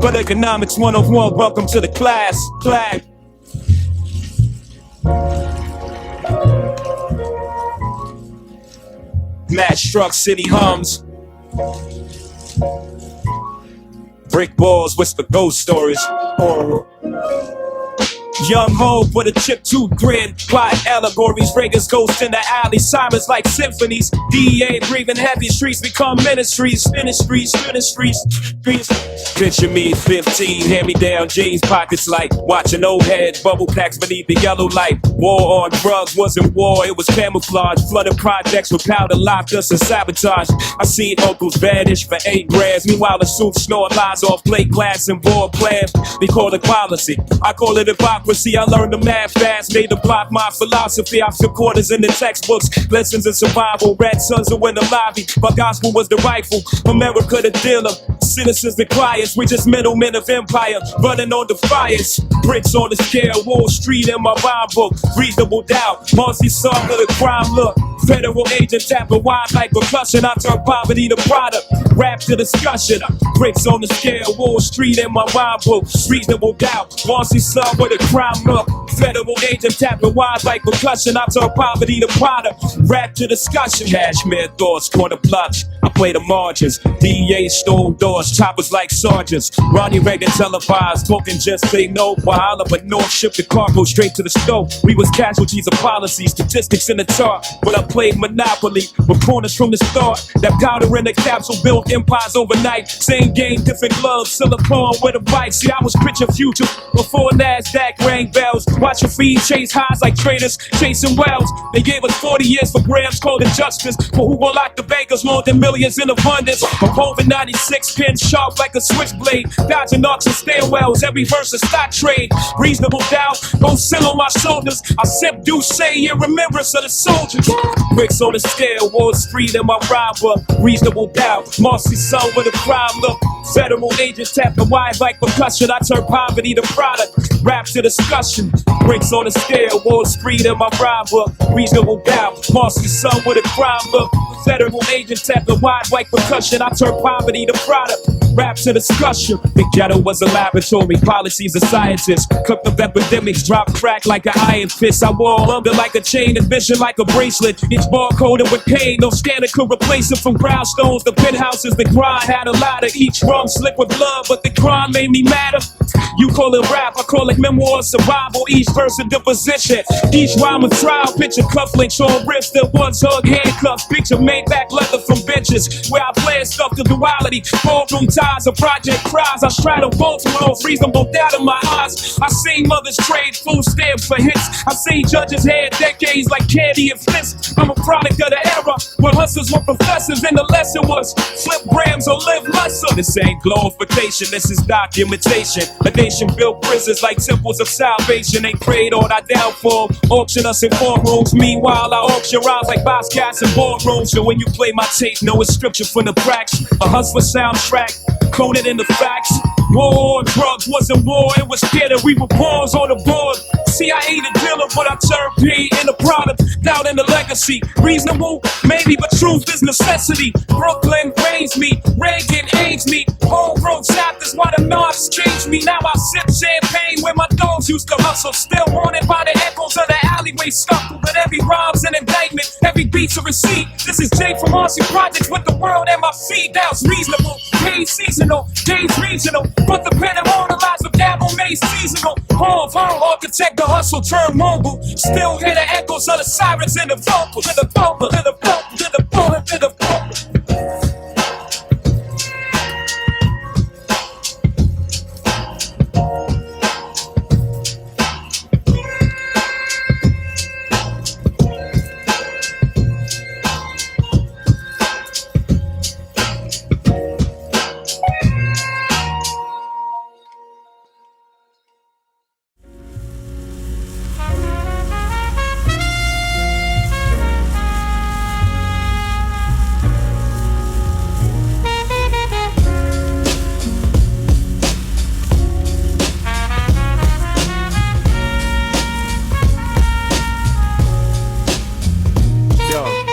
But Economics 101, welcome to the class. Match struck, city hums. Brick walls whisper ghost stories. Young hope with a chip tooth grin. Quiet allegories, Reagan's ghost in the alley. Sirens like symphonies. DEA breathing heavy. Streets become ministries. Streets. Picture me 15, hand-me-down jeans pockets like watching old heads, bubble packs beneath the yellow light. War on drugs wasn't war, it was camouflage. Flooded projects with powder, locked us and sabotage. I seen uncles vanish for 8 grand. Meanwhile the suits snort lies off plate glass and board plans. They call it policy, I call it hypocrisy. I learned the math fast, made the block my philosophy. I took quarters in the textbooks, lessons in survival. Red sons who in the lobby, but gospel was the rifle. America the dealer, citizens the clients. We just middlemen of empire, running on the fires. Bricks on the scale, Wall Street in my rhyme book. Reasonable doubt, Marcy song of the crime look. Federal agent tapping wide like percussion. I turn poverty to product, rap to discussion. Bricks on the scale, Wall Street in my rhyme book. Reasonable doubt, Marcy song with a crime look. Federal agent tapping wide like percussion. I turn poverty to product, rap to discussion. Cashmere thoughts, corner plots. I play the margins. DEA stole doors, choppers like sergeants. Ronnie Reagan televised, talking just say no. While but North shipped the cargo straight to the stove. We was casualties of policy, statistics in the chart. But I played Monopoly with corners from the start. That powder in the capsule built empires overnight. Same game, different gloves, silicone with a bite. See, I was picture future before NASDAQ rang bells. Watch your feed chase highs like traders chasing wells. They gave us 40 years for grams, called injustice. But who gon' lock the bankers more than millions in abundance? A Hovind 96 pin sharp like a switchblade. Dodging knocks and stairwells, every verse a stock trade. Reasonable doubt, don't sit on my shoulders. I sip Douce in remembrance of the soldiers. Bricks on the scale, Wall Street in my rhyme book. Reasonable doubt, Marcy son with a crime look. Federal agents tap the wide like percussion. I turn poverty to product, rap to discussion. Bricks on the scale, Wall Street in my rhyme book. Reasonable doubt, Marcy son with a crime look. Federal agents tap the wide like percussion. I turn poverty to product, rap to discussion. The ghetto was a laboratory, policies of scientists. Cooked up epidemics, drop crack like an iron fist. I wore under like a chain and vision like a bracelet. Each bar coded with pain, no scanner could replace it. From brownstones to penthouses, the grind had a ladder. Each rum slick with blood, but the crime made me madder. You call it rap, I call it memoir survival. Each verse a deposition, each rhyme a trial. Picture cufflinks on wrists that once hug handcuffs. Picture made back leather from benches where I planned stuff to duality. Ballroom ties, a project cries. I straddle both with all reasonable doubt in my eyes. I seen mothers trade food stamps for hits. I seen judges had decades like candy and fists. I'm a product of the era where hustlers were professors and the lesson was flip grams or live lesser. This ain't glorification, this is documentation. A nation built prisons like temples of salvation. They prayed on our downfall, auction us in courtrooms. Meanwhile, I auction rhymes like box cats in boardrooms. So when you play my tape, know it's scripture from the cracks. A hustler soundtrack, coded in the facts. War on drugs wasn't war, it was theater. We were pawns on the board. See, I ain't a dealer, but I turn P in the product, down in the legacy. Reasonable, maybe, but truth is necessity. Brooklyn raised me, Reagan aged me. Homegrown chapters, why the knobs changed me. Now I sip champagne where my dogs used to hustle. Still haunted by the echoes of the alleyway scuffle. But every rhyme's an indictment, every beat's a receipt. This is Jay from RC Projects with the world at my feet. Now it's reasonable, days seasonal, days regional. But the pen immortalized with dabble made seasonal. Home, architect, the hustle turned mobile. Still hear the echoes of the sirens in the vocal. To the vocal, to the vocal, to the vocal, to the vocal.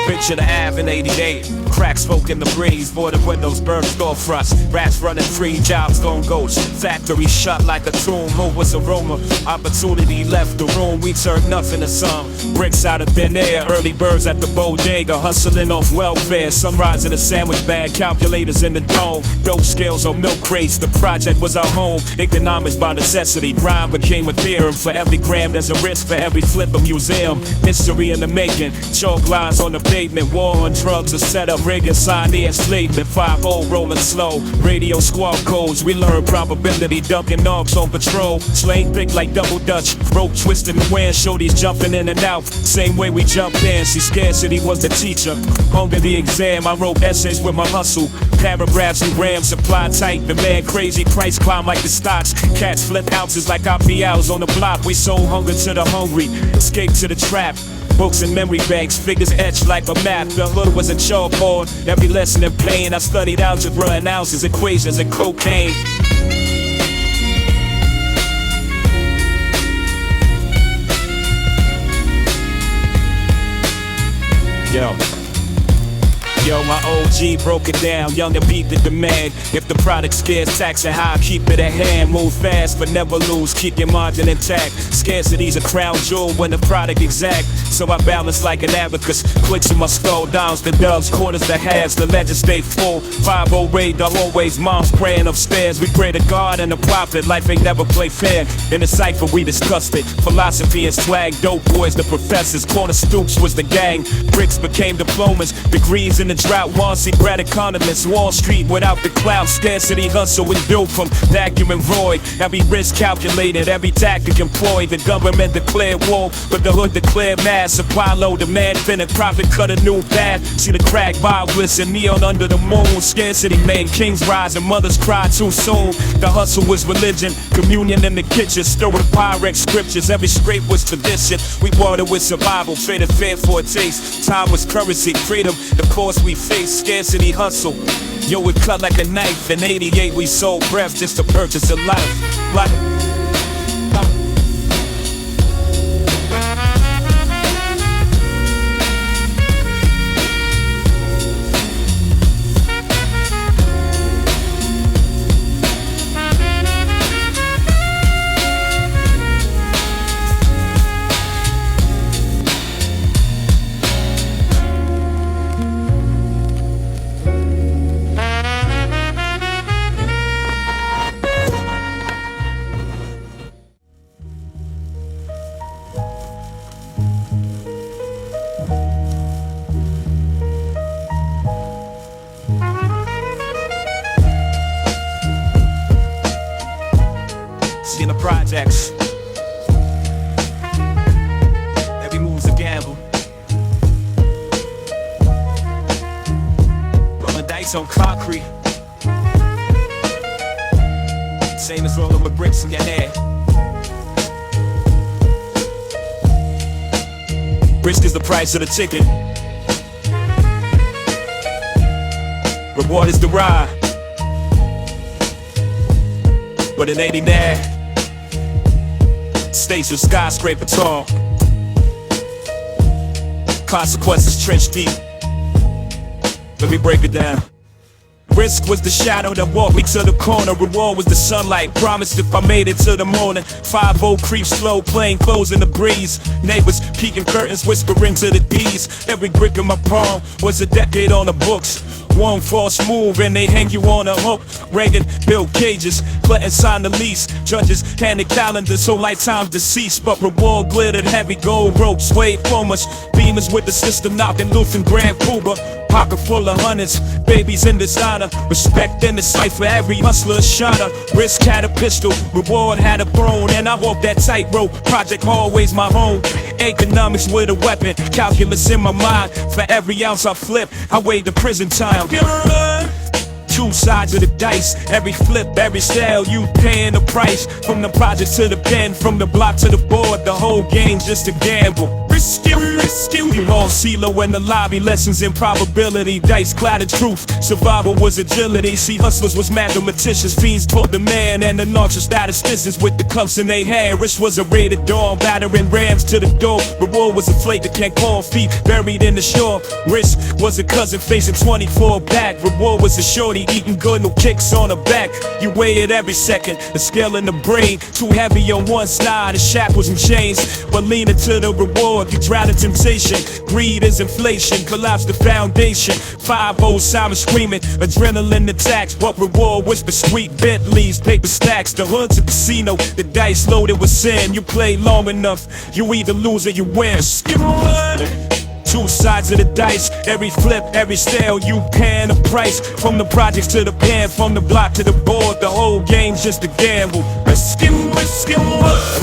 Picture the Ave in '88. crack smoke in the breeze, boarded windows, burned storefronts, rats running free, jobs gone ghost, factory shut like a tomb. Hope was aroma, opportunity left the room. We turned nothing to some, bricks out of thin air. Early birds at the bodega, hustling off welfare. Sunrise in a sandwich bag, calculators in the dome, dope scales on milk crates. The project was our home, economics by necessity. Grind became a theorem. For every gram there's a risk, for every flip a museum. History in the making, chalk lines on the pavement. War on drugs, a setup, Reagan signed the enslavement. 5-0 rolling slow, radio squad codes. We learn probability, dunking knobs on patrol. Slaying thick like double dutch, rope twisting the wind. Shorties jumping in and out, same way we jumped in. See, scarcity was the teacher, hunger the exam. I wrote essays with my hustle, paragraphs and grams. Supply tight, the man crazy, price climb like the stocks. Cats flip ounces like IPLs on the block. We sold hunger to the hungry, escape to the trap. Books and memory banks, figures etched like a map. The hood was a chalkboard, every lesson in pain. I studied algebra and ounces, equations and cocaine. Yo, my OG broke it down, young and beat the demand. If the product scarce, tax and high, keep it at hand. Move fast, but never lose, keep your margin intact. Scarcity's a crown jewel when the product exact. So I balance like an abacus, clicks in my skull, downs the dubs, quarters the halves, the legend stay full. 5-0 raid, dog always, mom's praying upstairs. We pray to God and the prophet, life ain't never play fair. In the cipher we discussed it, philosophy and swag. Dope boys, the professors, corner stoops was the gang. Bricks became diplomas, degrees in the drought. Wall Street bred economists, Wall Street without the clout. Scarcity hustle was built from vacuum and void. Every risk calculated, every tactic employed. The government declared war, but the hood declared mass. Supply low, demand finna profit, cut a new path. See the crack bar glisten, neon under the moon. Scarcity made kings rise and mothers cry too soon. The hustle was religion, communion in the kitchen. Stir with Pyrex scriptures, every scrape was tradition. We water with survival, traded fair for a taste. Time was currency, freedom, the course we face. Scarcity hustle, yo, it cut like a knife. In 88 we sold breath just to purchase a life. In the projects, every move's a gamble. Rolling dice on concrete, same as rolling with bricks in your hand. Risk is the price of the ticket, reward is the ride, but it ain't there. Station skyscraper tall, consequences trench deep. Let me break it down. Risk was the shadow that walked me to the corner. Reward was the sunlight, promised if I made it to the morning. 5-0 creep slow, plain clothes in the breeze. Neighbors peeking curtains, whispering to the D's. Every brick in my palm was a decade on the books. One false move and they hang you on a hook. Reagan built cages, Clinton signed the lease. Judges handed calendars so lifetimes deceased. But reward glittered heavy, gold ropes weighed for much. Beamers with the system knocking loose in Grand Cuba. Pocket full of hundreds, babies in designer. Respect in the cipher, every hustler shiner. Risk had a pistol, reward had a throne. And I walk that tightrope, project always my home. Economics with a weapon, calculus in my mind. For every ounce I flip, I weigh the prison time. Two sides of the dice, every flip, every sale, you paying the price. From the project to the pen, from the block to the board, the whole game's just a gamble. We all CeeLo in the lobby, lessons in probability, dice clouded truth, survival was agility. See, hustlers was mathematicians, fiends taught the man, and the narcs were statisticians with the cuffs in their hand. Risk was a rated dawn, battering rams to the door. Reward was a flake that can't call feet buried in the shore. Risk was a cousin facing 24 back. Reward was a shorty eating good, no kicks on the back. You weigh it every second, the scale in the brain too heavy on one side, the shackles and chains. But leaning to the reward, you drown in temptation. Greed is inflation, collapse the foundation. 5-0 silent screaming, adrenaline attacks. What reward was the street Bentleys, paper stacks. The hood's a casino, the dice loaded with sin. You play long enough, you either lose or you win. Skip one. Two sides of the dice, every flip, every sale, you paying a price. From the projects to the pen, from the block to the board, the whole game's just a gamble. Riskin',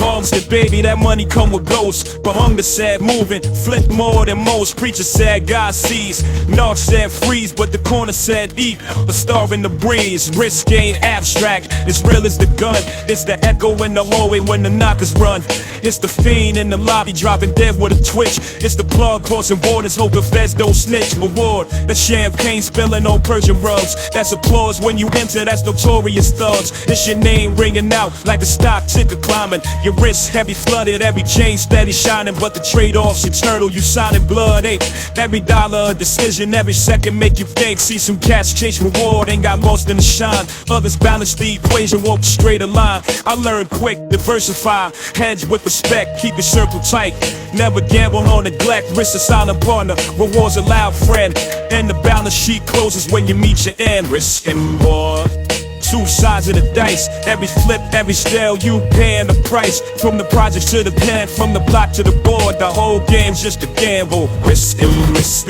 moms said, baby, that money come with ghosts. But hunger said, moving, flip more than most. Preacher said, God sees. Narc said, freeze, but the corner said, eat. A star in the breeze, risk ain't abstract. It's real as the gun, it's the echo in the hallway when the knockers run. It's the fiend in the lobby dropping dead with a twitch. It's the plug crossing borders hoping feds don't snitch. Reward, the champagne spilling on Persian rugs. That's applause when you enter, that's notorious thugs. It's your name ringing out like the stock ticker climbing. Your wrist heavy flooded, every chain steady shining. But the trade-off's eternal, you signing blood ain't. Every dollar a decision, every second make you think. See some cats chase reward, ain't got lost in the shine. Others balance the equation, walk straight a line. I learned quick, diversify, hedge with respect, keep your circle tight. Never gamble on neglect, risk a silent partner, rewards a loud friend. And the balance sheet closes when you meet your end. Risking more. Two sides of the dice, every flip, every sale, you paying the price. From the projects to the pen, from the block to the board, the whole game's just a gamble. Risk.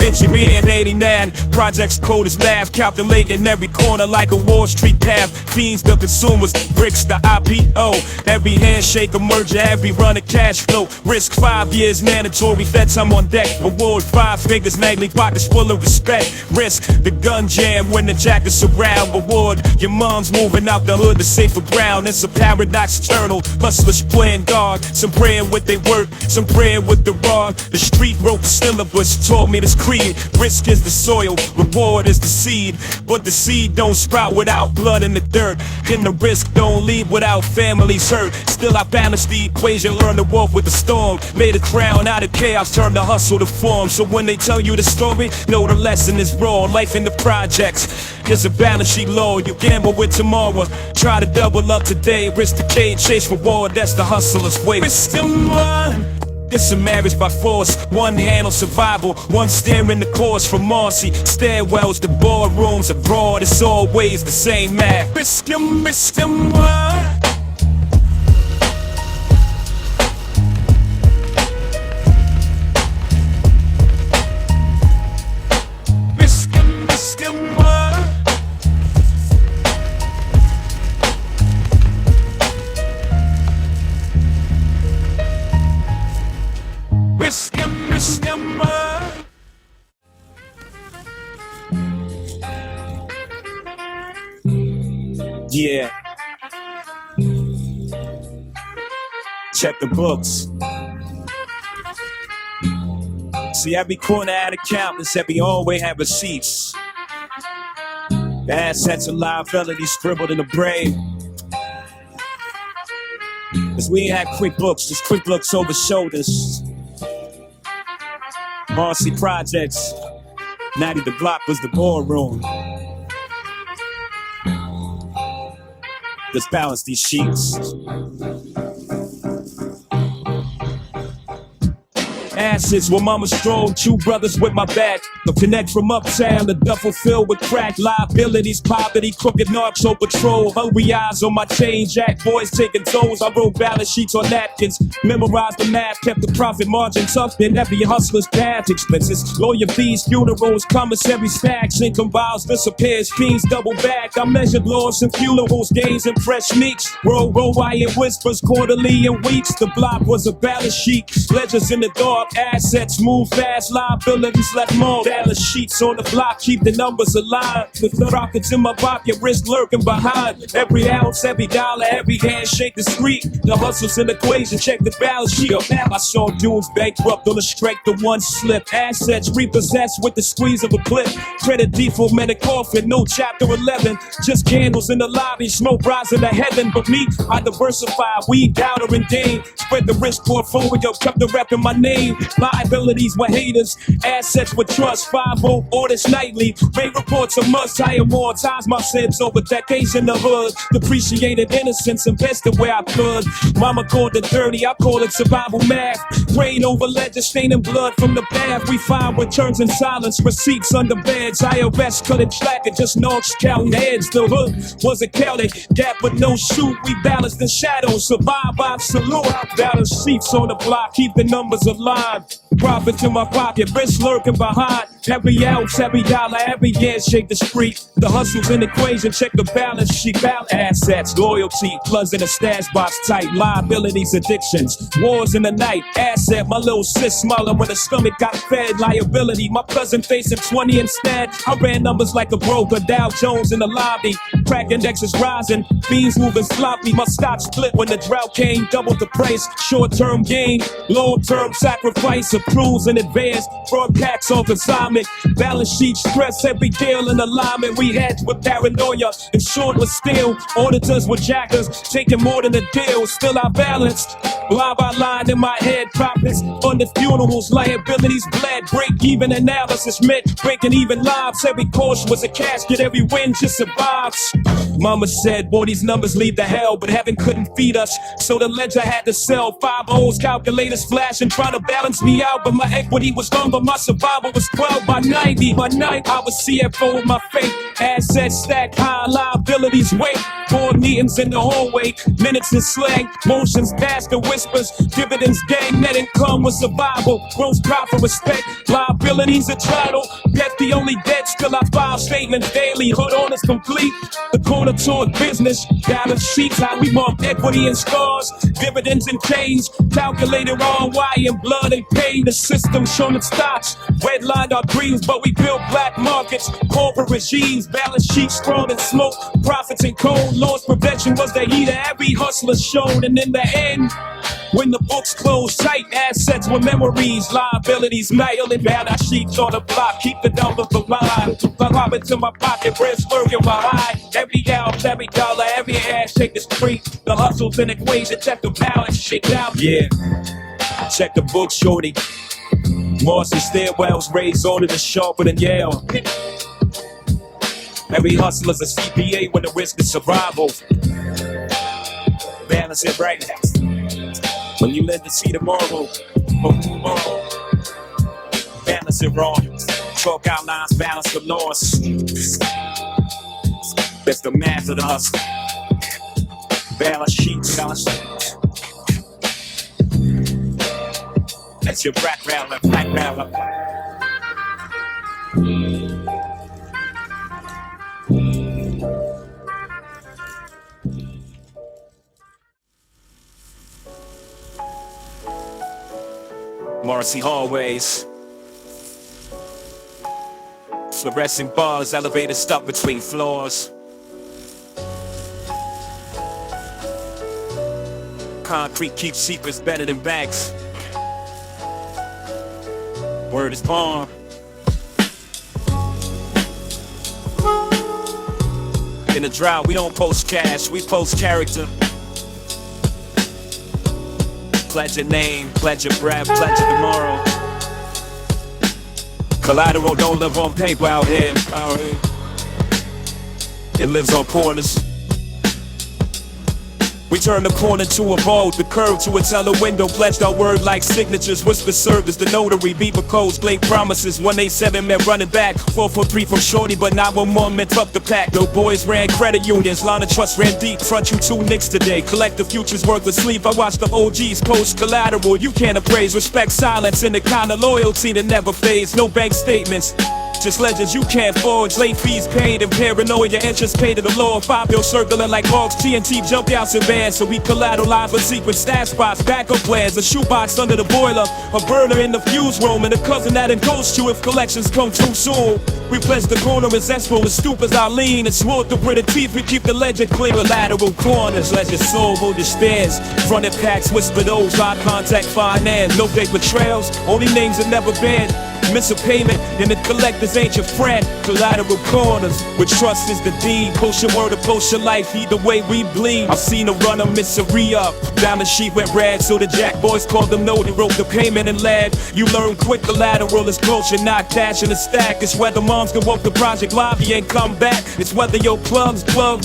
Engineering 89, projects code is laugh, calculating every corner like a Wall Street path. Fiends the consumers, bricks the IPO. Every handshake a merger, every run a cash flow. Risk 5 years mandatory, feds I'm on deck. Reward 5 figures, nightly pockets full of respect. Risk the gun jam when the jackets around. Reward your mom's moving out the hood to safer ground. It's a paradox eternal. Hustlers playing God, some praying with their work, some praying with the rod. The street wrote the syllabus, taught me this creed. Risk is the soil, reward is the seed. But the seed don't sprout without blood in the dirt. And the risk don't leave without families hurt. Still I balance the equation, learn to walk with the storm. Made a crown out of chaos, turned the hustle to form. So when they tell you the story, know the lesson is raw. Life in the projects is a balance sheet law. You gamble with tomorrow, try to double up today. Risk decay, chase reward, that's the hustler's way. Risk them one. It's a marriage by force, one handle survival, one steering the course from Marcy. Stairwells to boardrooms abroad, it's always the same math. Risk them one. Yeah. Check the books. See, every corner had accountants, every hallway had receipts. The assets and liabilities scribbled in the brain. Cause we ain't had quick books, just quick looks over shoulders. Marcy projects, Natty the block was the boardroom. Let's balance these sheets. Asses where mama strolled, two brothers with my back. The connect from uptown, the duffel filled with crack. Liabilities, poverty, crooked narcs on patrol. Hungry eyes on my chain, jack boys taking tolls. I wrote balance sheets on napkins, memorized the math, kept the profit margin tucked in every hustler's path. Expenses, lawyer fees, funerals, commissary stacks. Income files disappears, fiends double back. I measured loss and funerals, gains and fresh meeks. Roll, iron whispers, quarterly and weeks. The block was a balance sheet, ledgers in the dark. Assets move fast, liabilities left more. Balance sheets on the block, keep the numbers aligned. With the rockets in my pocket, risk lurking behind. Every ounce, every dollar, every handshake the street. The hustle's in the equation, check the balance sheet. I saw dudes bankrupt on the strength of one slip. Assets repossessed with the squeeze of a clip. Credit default, men in coffin, no chapter 11. Just candles in the lobby, smoke rising to heaven. But me, I diversify, weed, downer, and dame. Spread the risk portfolio, kept the rep in my name. Liabilities with haters, assets with trust. 5-0 orders nightly, rate reports a must. I amortize my sins over decades in the hood. Depreciated innocence, invested where I could. Mama called it dirty, I call it survival math. Rain over ledger, staining blood from the bath. We find returns in silence, receipts under beds. IRS couldn't track it, just knocks counting heads. The hood wasn't counted, gap but no shoot. We balanced the shadows, survive by salute. Balance sheets on the block, keep the numbers alive. Profit in my pocket, risk lurking behind. Every ounce, every dollar, every year shake the street. The hustle's an equation, check the balance sheet. Balance assets, loyalty, floods in the stash box tight. Liabilities, addictions, wars in the night. Asset, my little sis smiling when the stomach got fed. Liability, my cousin facing 20 instead. I ran numbers like a broker, Dow Jones in the lobby. Crack index is rising, beans moving sloppy. My stock split when the drought came, doubled the price. Short-term gain, long-term sacrifice. Approves in advance, broadcasts off assignment. Balance sheet stress, every deal in alignment. We had with paranoia, insured with steel. Auditors were jackers, taking more than a deal. Still I balanced, line by line in my head. Profits on the funerals, liabilities bled. Break-even analysis meant breaking even lives. Every course was a casket, every win just survives. Mama said, boy, these numbers lead to hell, but heaven couldn't feed us, so the ledger had to sell. 5 O's, calculators flashing, trying to balance me out, but my equity was gone, but my survival was 12 by 90. By night, I was CFO of my fate. Assets stacked high, liabilities wait. Board meetings in the hallway, minutes in slang, motions past the whispers, dividends gang, net income was survival, gross profit respect, liabilities a title, debt the only debt, still I file statements daily, hood on is complete, the corner toward business, balance sheets, how we mark equity and scars, dividends and change, calculated ROI in blood and pain, the system shown its thoughts, redlined our dreams, but we built black markets, corporate regimes, balance sheets strong and smoke, profits and cold, loss prevention was the heat of every hustler shown, and in the end, when the books close tight, assets were memories, liabilities nailing down our sheets on the block, keep the numbers alive, pop into my pocket, risk lurking behind, every ounce, every dollar, every ass, shake the street, the hustle's an equation, check the balance, shake out, yeah, check the book, shorty, Morse and stairwells raised older than sharper than Yale. Every hustler's a CPA when the risk is survival. Balance it right. When you live to see tomorrow, balance it wrong. Chalk outlines, balance the loss. That's the math of the hustle. Balance sheets, balance sheets. That's your background, background. Morrissey hallways, fluorescent bars, elevators stuck between floors. Concrete keeps secrets better than banks. Word is born. In the drought, we don't post cash, we post character. Pledge your name, pledge your breath, pledge your tomorrow. Collateral don't live on paper out here. It lives on corners. We turn the corner to a vault, the curve to a teller window. Pledged our word like signatures, whisper served as the notary. Beaver codes, blank promises, 187 meant running back. 443 from shorty, but 911 meant up the pack. No boys ran credit unions, line of trust ran deep. Front you 2 nicks today, collect the futures worth of sleep. I watch the OGs post collateral, you can't appraise. Respect silence and the kind of loyalty that never fades. No bank statements, Just legends you can't forge, late fees paid and paranoia, interest paid to the law. 5-bill circling like hogs, TNT jump outs in bands. So we collateralize with secret stash spots, backup plans, a shoebox under the boiler, a burner in the fuse room, and a cousin that encodes you if collections come too soon. We pledge the corner as escrow, as stoop as our lean, and smooth the gritted teeth, we keep the legend clear. Lateral corners, let your soul hold your stairs. Fronted packs, whisper those, eye contact, finance. No fake betrayals, only names that never been. Miss a payment, and the collectors ain't your friend. Collateral corners, where trust is the deed. Post your word or post your life, either way we bleed. I've seen a runner miss a re-up. Diamond sheet went red, so the jack boys called them no. They wrote the payment in lead. You learn quick, collateral is culture, not cash in the stack. It's whether moms can walk the project lobby and come back. It's whether your plug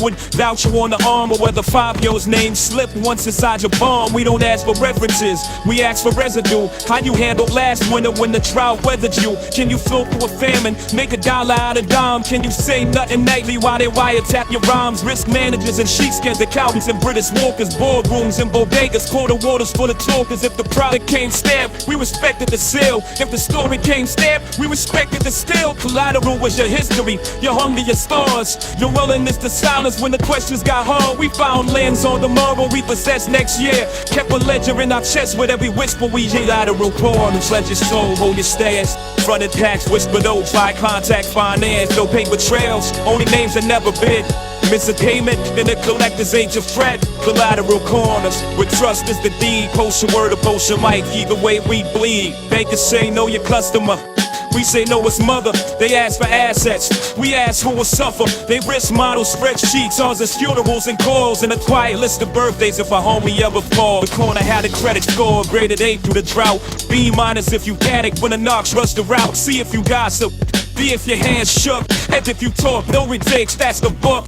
would vouch you on the arm, or whether 5-year-old's name slipped once inside your palm. We don't ask for references, we ask for residue. How you handled last winter when the drought weathered you? Can you flow through a famine, make a dollar out of dime? Can you say nothing nightly while they wiretap your rhymes? Risk managers and sheepskins, accountants and British walkers, boardrooms and bodegas, quarter waters full of talkers. If the product came stamped, we respected the sale. If the story came stamped, we respected the steal. Collateral was your history, your hunger, your stars, your willingness to silence when the questions got hard. We found lands on tomorrow we possess next year. Kept a ledger in our chest with every whisper we hear. Lateral corners, let your soul hold your stairs. Fronted packs, whisper notes, eye contact, finance. No paper trails, only names that never been. Miss a payment, then the collectors ain't your friend. Collateral corners, where trust is the deed. Post your word or post your mic, either way we bleed. Bankers say know your customer, we say no, it's mother. They ask for assets, we ask who will suffer. They risk models, spreadsheets, ours is funerals and calls, and a quiet list of birthdays if a homie ever fall. The corner had a credit score, graded A through the drought. B- if you panic when the knocks rush the route. See if you gossip, B if your hands shook, F if you talk, no retakes, that's the book.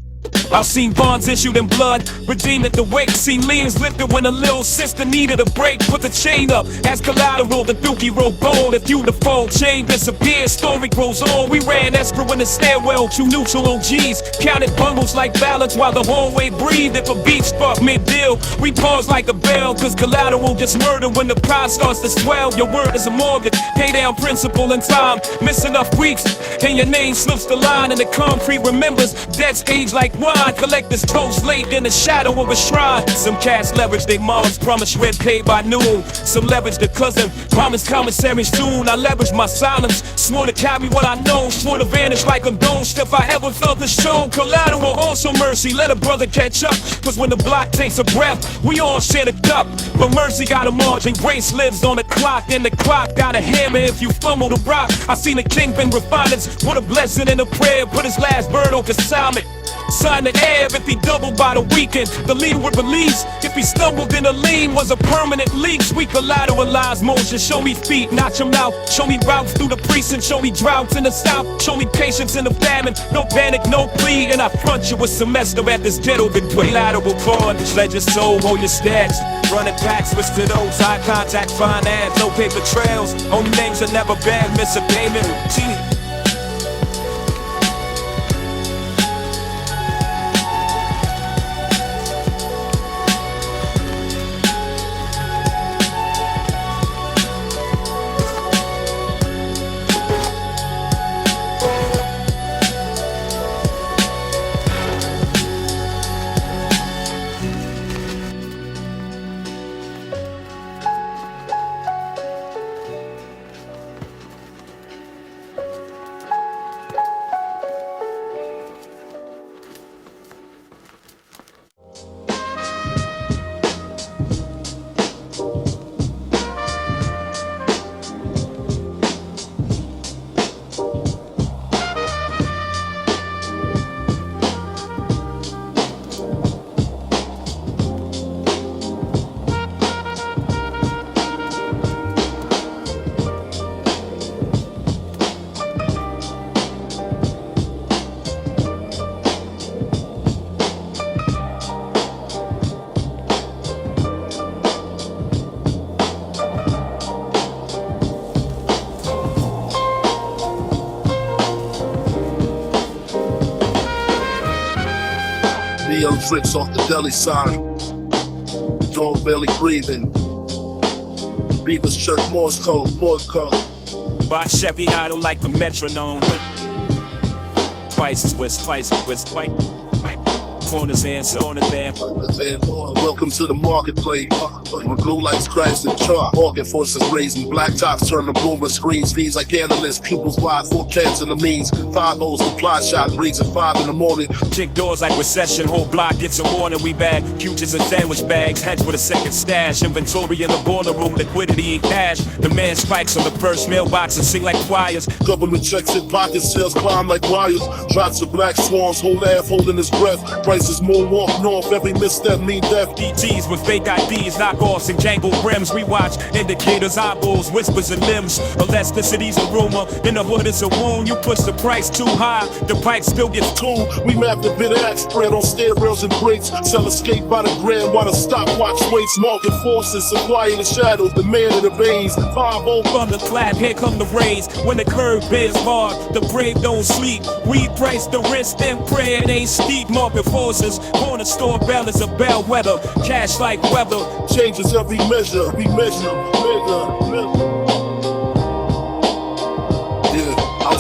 I've seen bonds issued in blood, redeemed at the wake. Seen liens lifted when a little sister needed a break. Put the chain up as collateral, the dookie wrote bold. If you default, chain disappears, story grows on. We ran escrow in the stairwell, two neutral OGs. Counted bundles like ballots while the hallway breathed. If a beat spark mid-deal, we pause like a bell. Cause collateral gets murdered when the prize starts to swell. Your word is a mortgage, pay down principal in time. Miss enough weeks, and your name slips the line. And the concrete remembers, debts age like wine. Collectors toast late in the shadow of a shrine. Some cats leverage they moms, promise rent paid by noon. Some leverage the cousin, promise commissary soon. I leverage my silence, swore to carry what I know, swore to vanish like a ghost if I ever felt the show. Collateral, also mercy, let a brother catch up. Cause when the block takes a breath, we all share the cup. But mercy got a margin, grace lives on the clock. And the clock got a hammer if you fumble the rock. I seen the kingpin refinance, what a blessing and a prayer. Put his last bird on consignment, sign the air if he doubled by the weekend. The leader would release if he stumbled in a lien. Was a permanent leak. We collateralize motion. Show me feet, notch him out. Show me routes through the precinct. Show me droughts in the south. Show me patience in the famine. No panic, no plead. And I front you a semester at this ghetto. Been collateral corners. Let your soul hold your stats. Running packs, switch to those. Eye contact, finance. No paper trails. Only names that never been. Miss a payment. Neo drips off the deli sign. Dog barely breathing. Beavers chirp Morse code, Morse code. by Chevy idle like a metronome. Spices with white. Corners answer on the damn. Welcome to the marketplace. When blue lights crash the chart, market forces raising. Black tops turn to boomer screens. Fees like analysts, pupils wide, 4 cans in the means. 5 O's, supply shot, reads at 5 in the morning. Chick doors like recession, whole block gets a warning. We bag futures and sandwich bags, hedge with a second stash. Inventory in the boiler room, liquidity and cash. The man spikes on the first mailbox and sing like choirs. Government checks in pockets, sales climb like wires. Drops of black swans, whole half holding his breath. Prices moonwalk north, every misstep mean death. DTs with fake IDs, knockoffs and jangled rims. We watch indicators, eyeballs, whispers and limbs. Elasticity's a rumor, in the hood it's a wound. You push the price too high, the pipe still gets Cool, we map the bid axe spread on stair rails and brakes. Sell escape by the gram while the stopwatch waits. Market forces, supply in the shadows, the man in the veins. 5-0 thunderclap, here come the rays. When the curve bends hard, the brave don't sleep. We price the risk and pray it ain't steep. Market forces, corner store bell is a bellwether. Cash like weather, changes every measure, measure.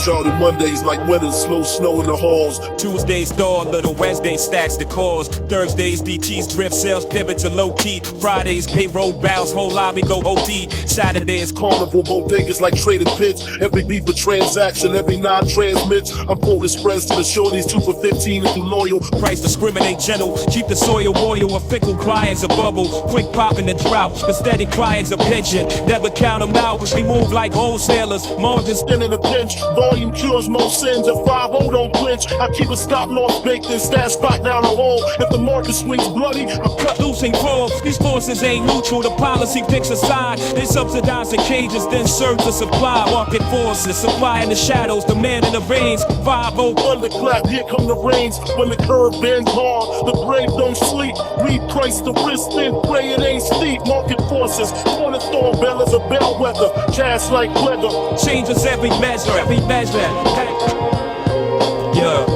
Charlie Mondays like weather, slow snow in the halls. Tuesdays dawn, little Wednesdays stacks the cause. Thursdays DTs drift sales pivot to low key. Fridays payroll bounce, whole lobby go OT. Saturdays carnival bodegas like traded pits. Every beat for transaction, every non-transmits. I'm quoting spreads to the shorties, 2 for 15 if you loyal. Price discriminate gentle, keep the soil royal. A fickle client's a bubble, quick pop in the drought. The steady client's a pension, never count them out. We move like wholesalers, margins in a pinch. Volume cures most sins, and 5-0 don't flinch. I keep a stop loss baked in stash spot down the hole. If the market swings bloody, I cut loose and crawl. These forces ain't neutral, the policy picks a side. They subsidize the cages, then serve the supply. Market forces, supply in the shadows, the man in the veins. 5-0 thunderclap, here come the rains. When the curve bends hard, the brave don't sleep. Reprice the risk, then pray it ain't steep. Market forces, corner store bell is a bellwether. Cash like weather, changes every measure. Yeah.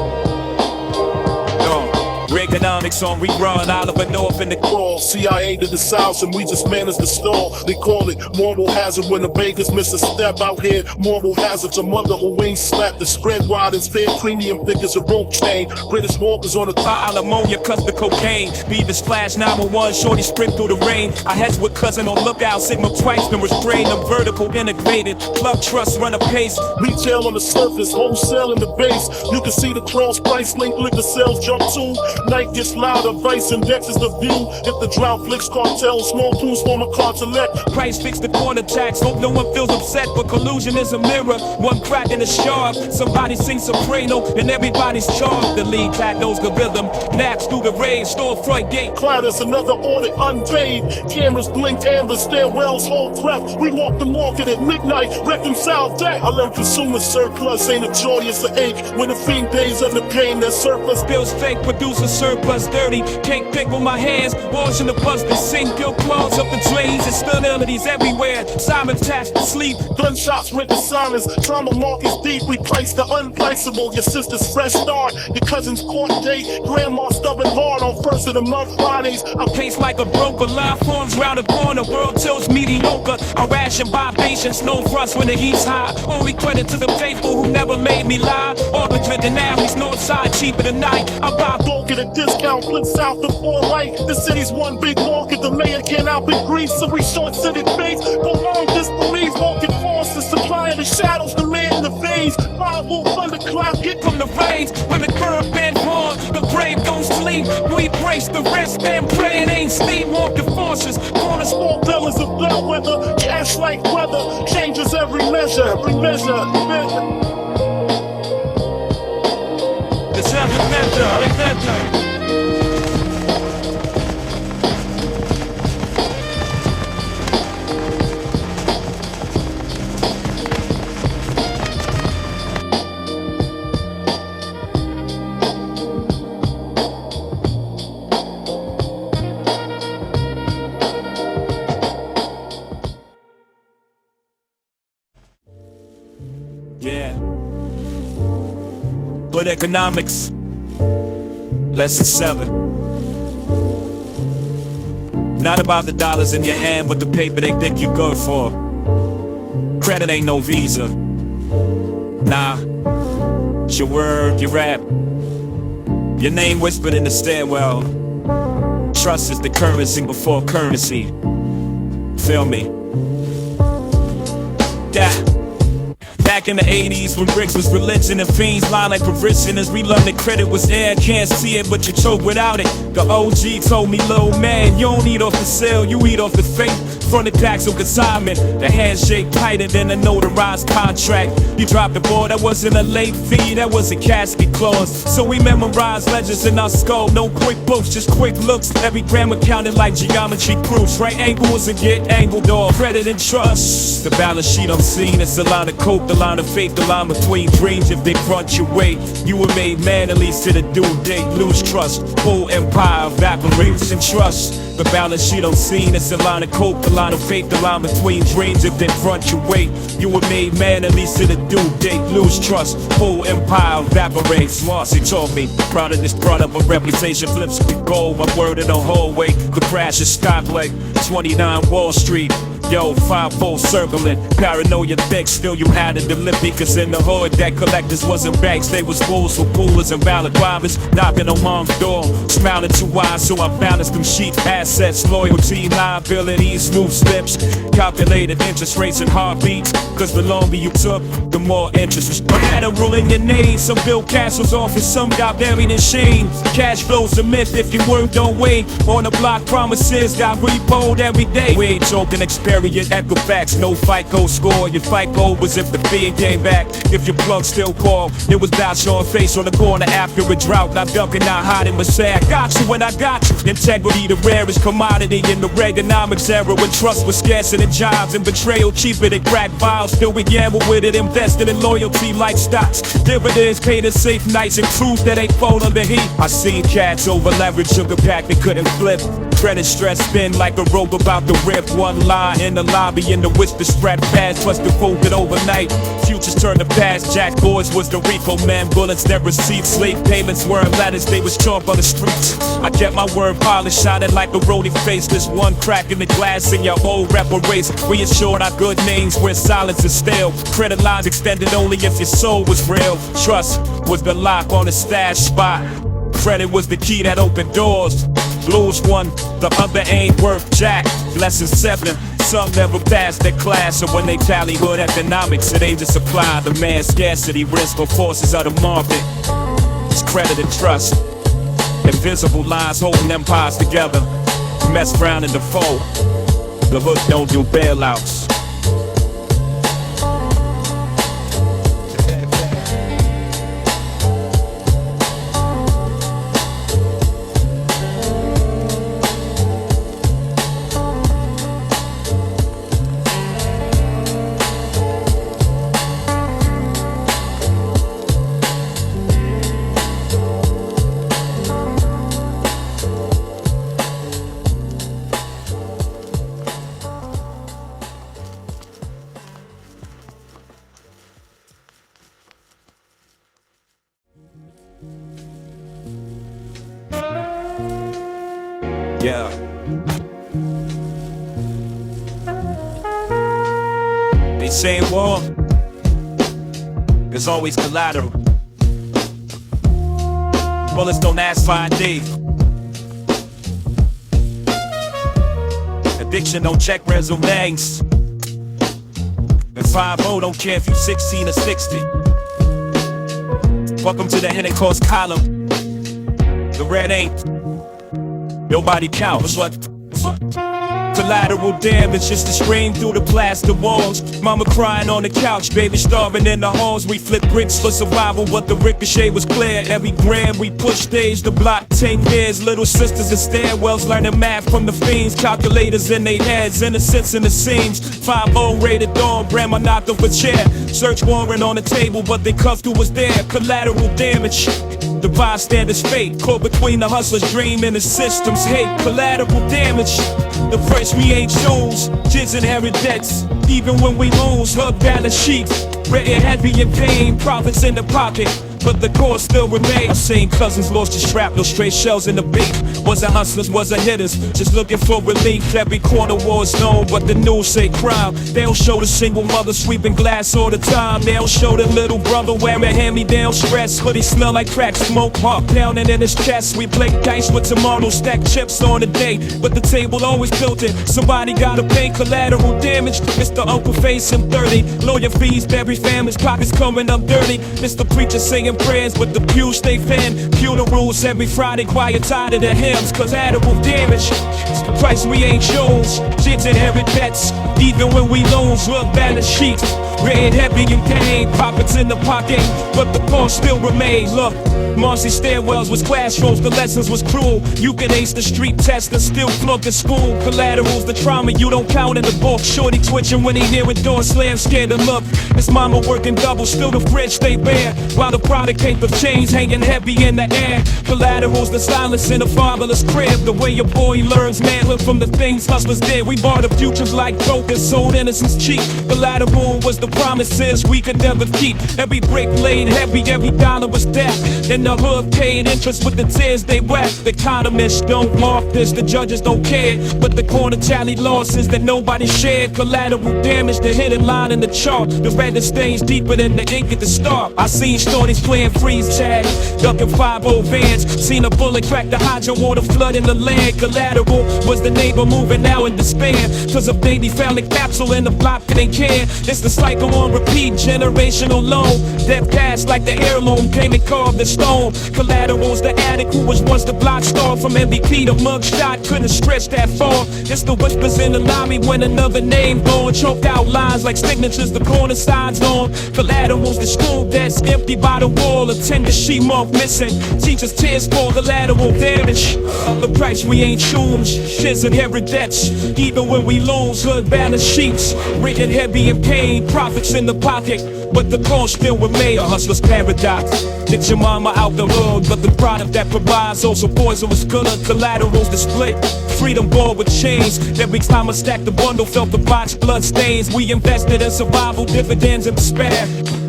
Economics on rerun, Oliver North in the crawl. CIA to the south, and we just managed to stall. They call it moral hazard when the bankers miss a step out here. Moral hazards, a mother who ain't slapped. The spread wide is fair, premium thick as a rope chain. British walkers on the top. Ammonia, cuss the cocaine. Beaver splash 911, shorty sprint through the rain. I hedge with cousin on lookout, Sigma twice been restrained. I'm vertical integrated, club trust run a pace. Retail on the surface, wholesale in the base. You can see the cross price link, liquor sales jump too. Night gets louder, vice indexes the view. If the drought flicks cartels, small crews form a cartelette. Price fix the corner tax, hope no one feels upset. But collusion is a mirror, one crack in the shard. Somebody sings soprano and everybody's charged. The lead track knows the rhythm, naps through the rain, storefront gate. Clatters, another audit unpaid. Cameras blink amber, stairwells hold breath. We walk the market at midnight, reconcile that. I learned consumer surplus ain't a joy, it's an ache. When the fiend pays under pain, that surplus bills fake, producer surplus dirty. Can't pick with my hands, washing the bus to sink. Guilt claws up the drains, and sterilities everywhere. Simon attached to sleep. Gunshots rent the silence. Trauma markets deep. We place the unplaceable. Your sister's fresh start. Your cousin's court date. Grandma stubborn hard on first of the month Fridays. I pace like a broker. Live forms round the corner. World tilts mediocre. I ration by patience. No thrust when the heat's high. Only credit to the faithful who never made me lie. Orbit driven alleys. North side cheaper than night. I buy bulk at a discount. Flip south to 4 light. The city's one big market. The mayor can't outbid Greece. So we short-sighted face. Go long disbelief. Market forces. Supply in the shadows. The man in the veins. 5-0 thunderclap. Hit from the veins. When the curve bend hard, the brave don't sleep. We brace the risk and pray it ain't steep. Market forces. Corner Small pillars of bellwether. Cash like weather. Changes every measure. Every measure. It's every measure. Yeah. But economics, lesson 7. Not about the dollars in your hand, but the paper they think you good for. Credit ain't no visa. Nah, it's your word, your rap, your name whispered in the stairwell. Trust is the currency before currency. Feel me? Yeah. Back in the 80s when bricks was religion and fiends line like parishioners, we learned that credit was air, can't see it but you choke without it. The OG told me, little man, you don't eat off the sale, you eat off the faith. Fronted packs on consignment, the handshake tighter than a notarized contract. You dropped the ball, that wasn't a late fee, that was a casket clause. So we memorized legends in our skull, no quick books, just quick looks. Every grammar counted like geometry proofs. Right angles and get angled off. Credit and trust, the balance sheet I'm seeing, it's a line of coke, the line of faith, the line between dreams. If they front your way, you were made man at least to the due date. Lose trust, whole empire evaporates and trust. The balance sheet I'm seeing, it's a line of coke, the line of faith, the line between dreams. If they front your way, you were made man at least to the due date. Lose trust, whole empire evaporates. Marcy told me, proud of this product, but reputation flips with gold. My word in the hallway, the crash is stoplight, 29 Wall Street. Yo, 5-4 circling, paranoia thick, still you had to deliver. Cause in the hood, that collectors wasn't banks, they was fools for coolers and valid robbers. Knocking on mom's door, smiling too wide, so I balanced them sheets. Assets, loyalty, liabilities, smooth slips, calculated interest rates and heartbeats. Cause the longer you took, the more interest was. Collateral in your name, some built castles off and some got buried in shame. Cash flow's a myth if your word don't wait. On the block, promises got repoed every day. We ain't joking, experience Equifax, no FICO score. Your FICO was if the fee came back. If your plug still called, it was about showing face on the corner after a drought. Not ducking, not hiding, but say I got you when I got you. Integrity the rarest commodity in the Reaganomics era, when trust was scarcer than jobs and betrayal cheaper than crack vials. Still we gamble with it, invested in loyalty like stocks. Dividends paid in safe nights and truth that ain't fall under heat. I seen cats over leverage, sugar pack that couldn't flip. Credit stress spin like a rope about to rip. One lie in the lobby and the whisper spread fast. Plus the folded overnight. Futures turn to past. Jack Boys was the Rico man. Bullets never received. Slave payments weren't letters, they was chalk on the streets. I kept my word polished, shining like a roadie face. This one crack in the glass in your whole rep erase. We assured our good names where silence is stale. Credit lines extended only if your soul was real. Trust was the lock on the stash spot. Credit was the key that opened doors. Lose one, the other ain't worth jack. Lesson 7, some never pass their class. So when they tally hood economics, it ain't just supply. The man scarcity, risk for forces of the market. It's credit and trust. Invisible lines holding empires together. Mess around in the foe. The hood don't do bailouts. Yeah. They say in war, there's always collateral. Bullets don't last 5 days. Addiction don't check resumes. And 5-0 don't care if you 16 or 60. Welcome to the hidden cost column. The red ain't. Nobody counts. What? Collateral damage, just a scream through the plaster walls. Mama crying on the couch, baby starving in the halls. We flip bricks for survival, but the ricochet was clear. Every gram we push stage the block 10 years. Little sisters in stairwells learning math from the fiends. Calculators in their heads, innocence in the seams. 5-0 rated dawn, grandma knocked off a chair. Search warrant on the table, but they cuffed who was there. Collateral damage. The bystander's fate, caught between the hustler's dream and the system's hate. Collateral damage, the fresh we ain't shows. Kids inherit debts, even when we lose. Her balance sheets, written heavy in pain. Profits in the pocket, but the core still remains. I've seen cousins lost to shrapnel, straight shells in the beef. Wasn't hustlers, wasn't hitters, just looking for relief. Every corner war's known, but the news say crime. They don't show the single mother sweeping glass all the time. They don't show the little brother wearing hand-me-down stress. Hoodie smell like crack smoke, heart pounding in his chest. We play dice with tomorrow, stack chips on the day, but the table always tilted. Somebody gotta pay collateral damage. Mr. Uncle face him 30. Lawyer fees, bury families, pockets coming up dirty. Mr. Preacher saying prayers, but the pews stay thin. Funerals every Friday, quiet tired of the hymns, collateral damage. It's the price we ain't chose. Shit's inherit bets, even when we lose. Look balance sheets, red heavy in pain, profits in the pocket, but the cost still remains. Look, Marcy stairwells was classrooms, the lessons was cruel. You can ace the street test and still flunk at school. Collateral's the trauma you don't count in the book. Shorty twitching when he hearing door slam, scared to look. His mama working double, still the fridge stay bare, while the product cake of chains hanging heavy in the air. Collateral's the silence in a fatherless crib, the way your boy learns manhood from the things hustlers did. We bought the futures like brokers, sold innocence cheap. Collateral was the promises we could never keep. Every brick laid heavy, every dollar was death. And the hood paid interest with the tears they wept. The economists don't mark this, the judges don't care, but the corner tallied losses that nobody shared. Collateral damage, the hidden line in the chart. The red stains deeper than the ink at the start. I seen shorties playing freeze tag, ducking 5-0 vans. Seen a bullet crack the hydro water flood in the land. Collateral was the neighbor moving out in despair, cause a baby found a capsule in the block that ain't care. It's the cycle on repeat, generational loan. Death cash like the heirloom came and carved the stone. Collateral's the addict who was once the block star. From MVP to mugshot, couldn't stretch that far. It's the whispers in the lobby when another name gone. Choked out lines like signatures, the corner sides on. Collateral's the school desk empty by the wall. Attendant sheet mark missing, teachers tears for collateral damage. The price we ain't choose, shit's inherit debts, even when we lose. Hood balance sheets, written heavy in pain, profits in the pocket, but the cost still remain. A hustler's paradox. Get your mama out the hood, but the product that provides also poisonous good. Collateral's the split, freedom ball with chains. Every time I stacked the bundle, felt the botched blood stains. We invested in survival, dividends and despair.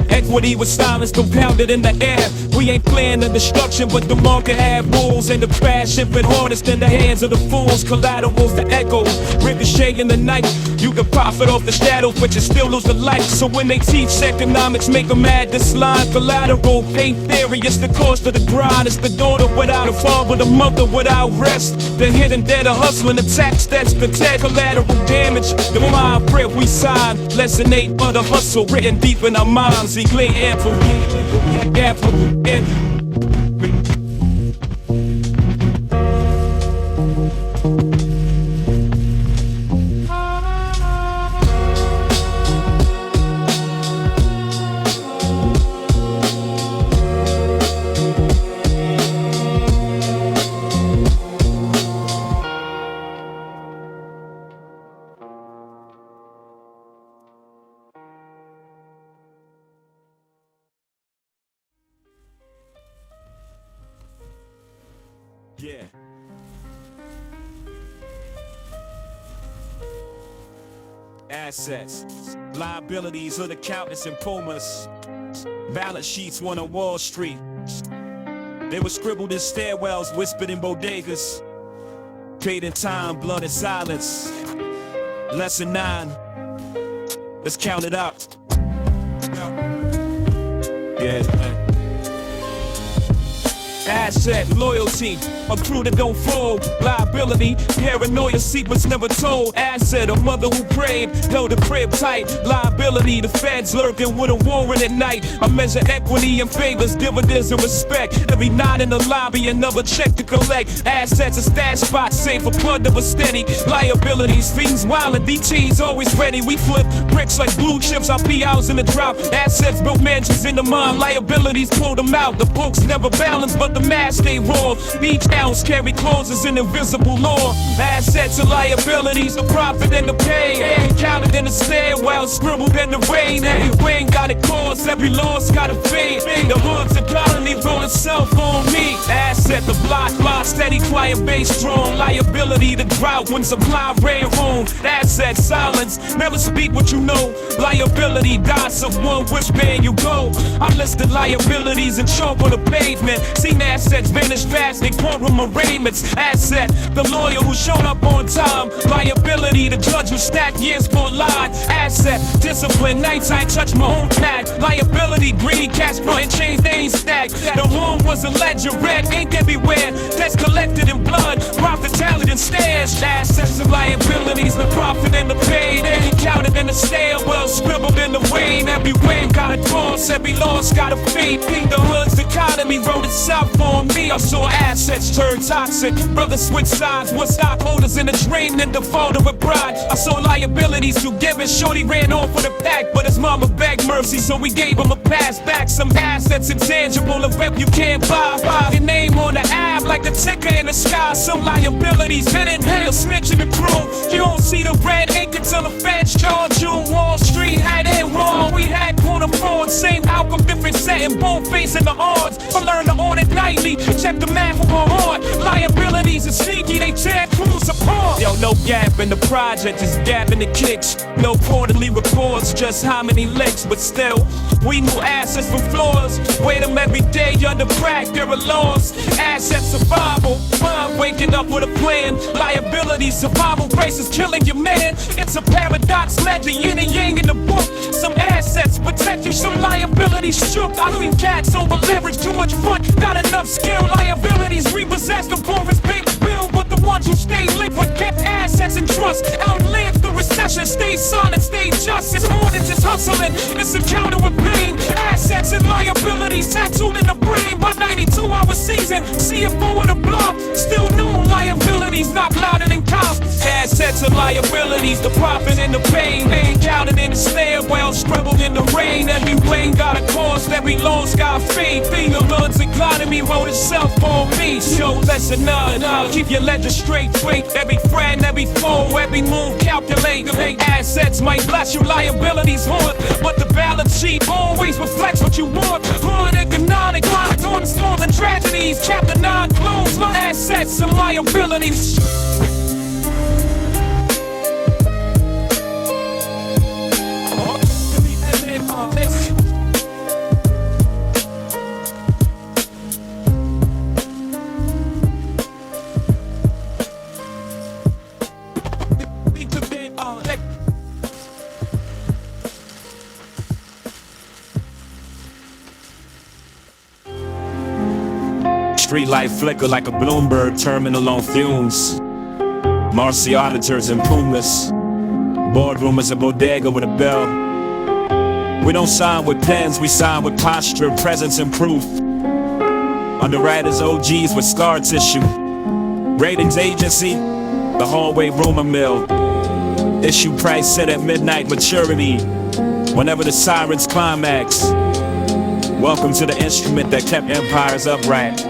Equity was silence compounded in the air. We ain't playing the destruction, but the market had rules, and the crash if it hardest in the hands of the fools. Collateral's the echo, ricochet in the night. You can profit off the shadows, but you still lose the light. So when they teach economics, make them add this line. Collateral ain't theory, it's the cost of the grind. It's the daughter without a father, the mother without rest. The hidden debt of hustling, the tax that's protect. Collateral damage, the mind print we sign. Lesson 8 of the hustle, written deep in our minds. Eagle ample, yeah. Assets, liabilities of the accountants and pumas. Balance sheets won on Wall Street. They were scribbled in stairwells, whispered in bodegas. Paid in time, blood and silence. Lesson 9. Let's count it up. Yeah. Asset, loyalty, a crew that don't fold. Liability, paranoia, secrets never told. Asset, a mother who prayed, held the crib tight. Liability, the feds lurking with a warrant at night. I measure equity and favors, dividends and respect. Every night in the lobby, another check to collect. Assets, a stash spot, safe for blood that was steady. Liabilities, fiends wildin', DT's always ready. We flip bricks like blue chips, our POs in the drop. Assets built mansions in the mind, liabilities pulled them out. The books never balanced, but the mask they wore. Beach towns carry clauses in invisible law. Assets and liabilities, the profit and the pay. Counted in the stairwell, scribbled in the rain. Every wing got a cause, every loss got a fate. The hood's a colony, wrote itself on me. Asset, the block, steady client base strong. Liability, the drought when supply ran home. Asset, silence, never speak what you know. Liability, gossip, one which band you go. I listed liabilities and chalk on the pavement. Seen assets vanish fast, they courtroom arraignments. Asset, the lawyer who showed up on time. Liability, the judge who stacked years for a lie. Asset, discipline, nights I touch my own pad. Liability, greedy cash front and change they ain't stacked. The room was a ledger, red ink everywhere. That's collected in blood, profit, talent, and stash. Assets and liabilities, the profit and the pain. They counted in the stairwell, scribbled in the rain. Every wave got a cross, every loss got a fate. The hood's economy wrote itself on me. I saw assets turn toxic. Brothers switch sides, one stockholders in a dream, then default of a bride. I saw liabilities to give it. Shorty ran off with a pack, but his mama begged mercy, so we gave him a pass back. Some assets intangible, a rep you can't buy. Your name on the app like the ticker in the sky. Some liabilities hidden, hell, snitching the proof. You don't see the red ink until the feds charge you. Wall Street had it wrong. We had corner fraud, same outcome, different setting, both facing the odds. I learned to own it nightly, check the math of my heart. Liabilities are sneaky, they tear crews apart. Yo, no gap in the project, just gap in the kicks. No quarterly reports, just how many licks, but still, we knew assets from floors. Weigh them every day under crack, there are laws. Asset survival, mind waking up with a plan. Liability survival, races killing your man. It's a paradox, led the yin and yang in the book. Some assets protect you, some liabilities shook. I leave cats over leverage, too much fun, not enough skill. Liabilities repossess the poorest paper bill, but the ones who stay liquid kept assets and trust. Outlived the recession, stay solid, stay just. It's more than just hustling, it's a counter with pain. Assets and liabilities tattooed in the brain. By 92-hour season, CFO in the block. Still new liabilities, not louder than cops. Assets and liabilities, the profit and the pain. They counted in the stairwell, scribbled in the rain. Every wing got a cost, every loss got a fee. The Lord's economy wrote itself on me. Show lesson none, keep your ledger straight. Wait, every friend, every foe, every move calculate. Assets might bless you, liabilities haunt, but the balance sheet always reflects what you want. Hard economic, locked on storms and tragedies. Chapter 9 closed, my assets and liabilities. Streetlight flicker like a Bloomberg terminal on fumes. Marcy auditors and pumas. Boardroom is a bodega with a bell. We don't sign with pens, we sign with posture, presence, and proof. Underwriters, OGs with scar tissue. Ratings agency, the hallway rumor mill. Issue price set at midnight maturity. Whenever the sirens climax. Welcome to the instrument that kept empires upright.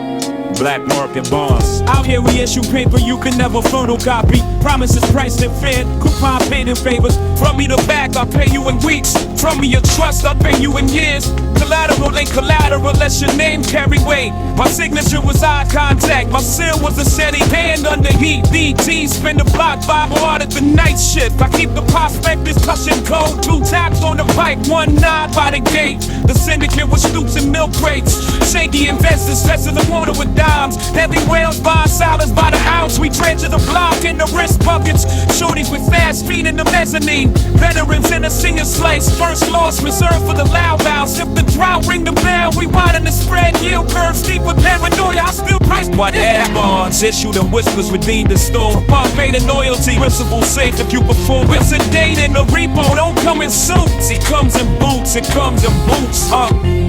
Black market bonds. Out here we issue paper you can never photocopy. Promises priced in fair, coupon paid in favors. From me to back, I'll pay you in weeks. From me your trust, I'll pay you in years. Collateral ain't collateral unless your name carry weight. My signature was eye contact, my seal was a steady hand under heat. DT, spin the block, Bible audit the night shift. I keep the prospectors touching code. 2 taps on the pipe, 1 nod by the gate. The syndicate with stoops and milk crates. Shaky investors, stressing the water with dimes. Heavy whales buy salads by the ounce. We trench the block in the wrist buckets. Shorties with fast feet in the mezzanine. Veterans in a senior slice. First loss reserved for the loud bounce. If the drought ring the bell, we widen the spread. Yield curve steep with paranoia. I still price what air bonds. Issued and whispers redeemed in store. Paid and loyalty. Principle safe if you perform. It's a date in the repo. Don't come in suits. It comes in boots. It comes in boots.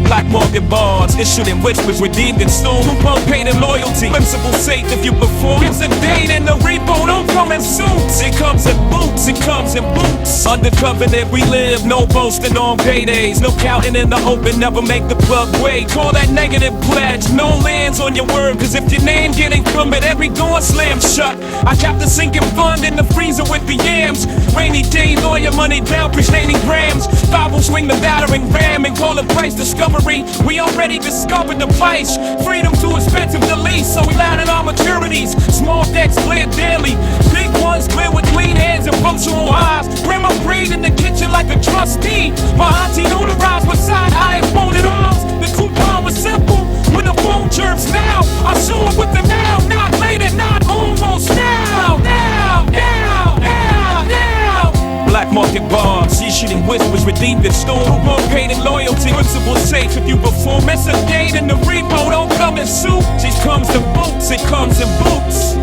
Black market bonds. Issued and whispers redeemed in store. Paid and loyalty. Principle safe if you perform. It's a date in the repo. Don't come in suits. It comes in boots, it comes in boots. Undercover that we live, no boasting on paydays, no counting in the open, never make the plug wait. Call that negative pledge, no lands on your word, cause if your name get incumbent, every door slam shut. I got the sinking fund in the freezer with the yams. Rainy day, lawyer money down, presenting grams. 5 will swing the battering ram and call it price discovery. We already discovered the price. Freedom too expensive to lease, so we landed our maturities. Small decks clear daily, big ones clear with clean hands and functional eyes. Grandma prayed in the kitchen like a trustee. My auntie notarized with side eye and folded arms. The coupon was simple, when the phone chirps now. I show up with the now, not later, not almost now. Black market bonds, issuing whispers, redeemed in store. More paid in loyalty, principal safe if you perform. It's a date in the repo, don't come in suits. It comes in boots, it comes in boots.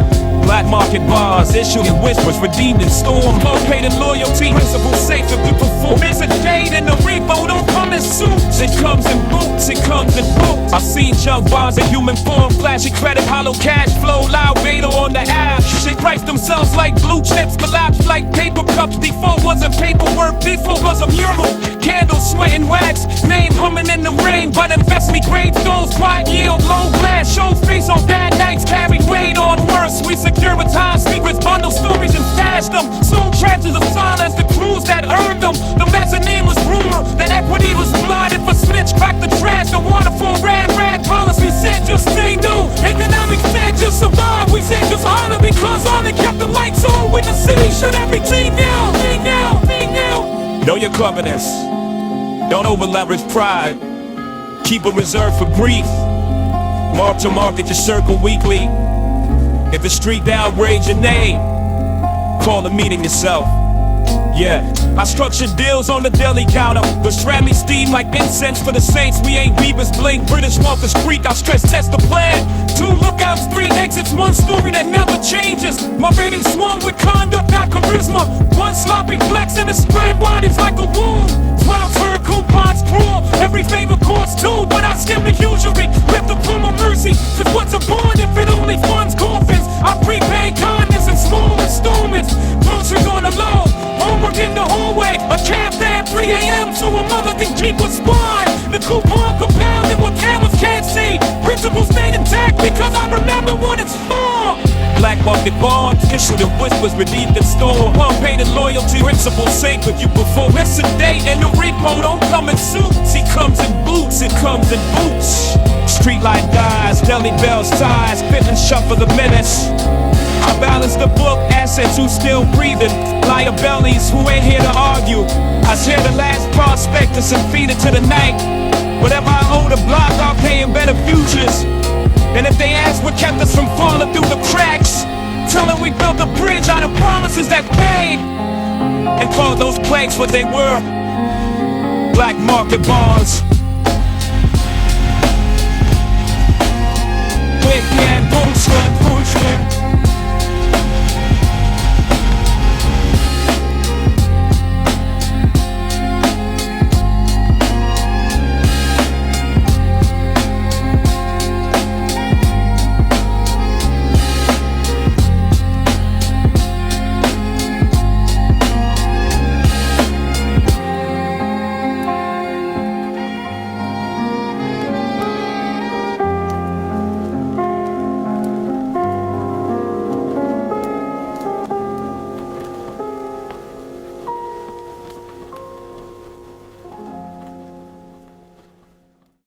Black market bars, issuing whispers, redeemed in storm. More paid in loyalty, principal safe if you perform. It's a date in the repo, don't come in suits. It comes in boots, it comes in boots. I've seen junk bonds in human form, flashy credit, hollow cash flow, loud beta on the app. They price themselves like blue chips, collapse like paper cups. Default wasn't paperwork, default was a mural. Candles, sweat and wax, name humming in the rain. But investment grade stones, quiet yield, low glass. Show face on bad nights, carry weight on worse. We securitize secrets, bundle stories and stash them. Soon trenches of silence, the crews that earned them. The mezzanine was rumor that equity was blinded for snitch. Crack the trash, the waterfall ran. Policy said just stay new. Economics said just survive. We said just honor because honor kept the lights on. When the city shut everything down. Know your covenants. Don't over leverage pride. Keep a reserve for grief. Mark to market your circle weekly. If the street outrage your name, call a meeting yourself. Yeah, I structured deals on the deli counter. The Stradley steam like incense for the saints. We ain't Beavers, Blink, British Walker's Creek. I stress test the plan. 2 lookouts, 3 exits, 1 story that never changes. My rating swung with conduct, not charisma. 1 sloppy flex and the spread widens like a wound. 12 her coupons cruel. Every favor costs 2, but I skim the usury. Lift the plum of mercy. Cause what's a bond if it only funds coffins? I prepay kindness in small installments. Groceries on the low. Homework in the hallway, a cab there at 3 a.m. so a mother can keep a spine. The coupon compounded what cameras can't see. Principles stayed intact because I remember what it's for. Black market bonds, issued in whispers, redeemed in store. Unpaid in loyalty, principles safe if you perform. It's a date and the repo don't come in suits. He comes in boots, it comes in boots. Streetlight guys, deli bells, ties, fit and shuffle the minutes. I balance the book, assets who still breathing. Liabilities who ain't here to argue. I share the last prospectus and feed it to the night. Whatever I owe the block, I'll pay in better futures. And if they ask what kept us from falling through the cracks, tell them we built a bridge out of promises that paid. And call those planks what they were. Black market bonds. Quick and boom,